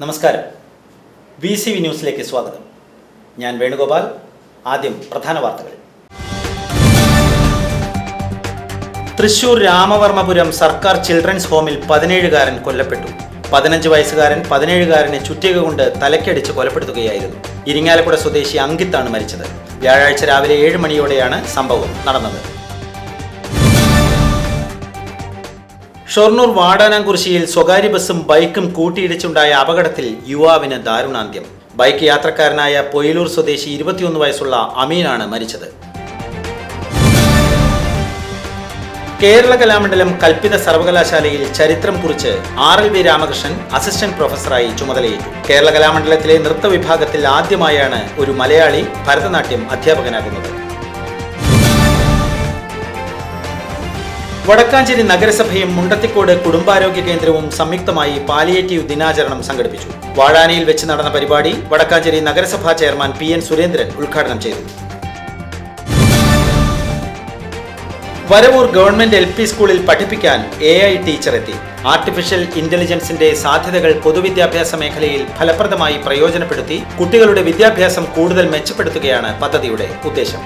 നമസ്കാരം. VCV ന്യൂസിലേക്ക് സ്വാഗതം. ഞാൻ വേണുഗോപാൽ. ആദ്യം പ്രധാന വാർത്തകൾ. തൃശൂർ രാമവർമ്മപുരം സർക്കാർ ചിൽഡ്രൻസ് ഹോമിൽ 17-കാരൻ കൊല്ലപ്പെട്ടു. 15 വയസ്സുകാരൻ 17-കാരനെ ചുറ്റിക കൊണ്ട് തലക്കടിച്ച് കൊലപ്പെടുത്തുകയായിരുന്നു. ഇരിങ്ങാലക്കുട സ്വദേശി അങ്കിത്താണ് മരിച്ചത്. വ്യാഴാഴ്ച രാവിലെ 7 മണിയോടെയാണ് സംഭവം നടന്നത്. ഷൊർണൂർ വാടാനാംകുറിശ്ശിയിൽ സ്വകാര്യ ബസും ബൈക്കും കൂട്ടിയിടിച്ചുണ്ടായ അപകടത്തിൽ യുവാവിന് ദാരുണാന്ത്യം. ബൈക്ക് യാത്രക്കാരനായ പൊയിലൂർ സ്വദേശി 21 വയസ്സുള്ള അമീനാണ് മരിച്ചത്. കേരള കലാമണ്ഡലം കൽപ്പിത സർവകലാശാലയിൽ ചരിത്രം കുറിച്ച് RLV രാമകൃഷ്ണൻ അസിസ്റ്റന്റ് പ്രൊഫസറായി ചുമതലയേറ്റു. കേരള കലാമണ്ഡലത്തിലെ നൃത്ത വിഭാഗത്തിൽ ആദ്യമായാണ് ഒരു മലയാളി ഭരതനാട്യം അധ്യാപകനാകുന്നത്. വടക്കാഞ്ചേരി നഗരസഭയും മുണ്ടത്തിക്കോട് കുടുംബാരോഗ്യ കേന്ദ്രവും സംയുക്തമായി പാലിയേറ്റീവ് ദിനാചരണം സംഘടിപ്പിച്ചു. വാഴാനിയിൽ വെച്ച് നടന്ന പരിപാടി വടക്കാഞ്ചേരി നഗരസഭാ ചെയർമാൻ PN സുരേന്ദ്രൻ ഉദ്ഘാടനം ചെയ്തു. വരവൂർ ഗവൺമെന്റ് LP സ്കൂളിൽ പഠിപ്പിക്കാൻ AI ടീച്ചർ എത്തി. ആർട്ടിഫിഷ്യൽ ഇന്റലിജൻസിന്റെ സാധ്യതകൾ പൊതുവിദ്യാഭ്യാസ മേഖലയിൽ ഫലപ്രദമായി പ്രയോജനപ്പെടുത്തി കുട്ടികളുടെ വിദ്യാഭ്യാസം കൂടുതൽ മെച്ചപ്പെടുത്തുകയാണ് പദ്ധതിയുടെ ഉദ്ദേശം.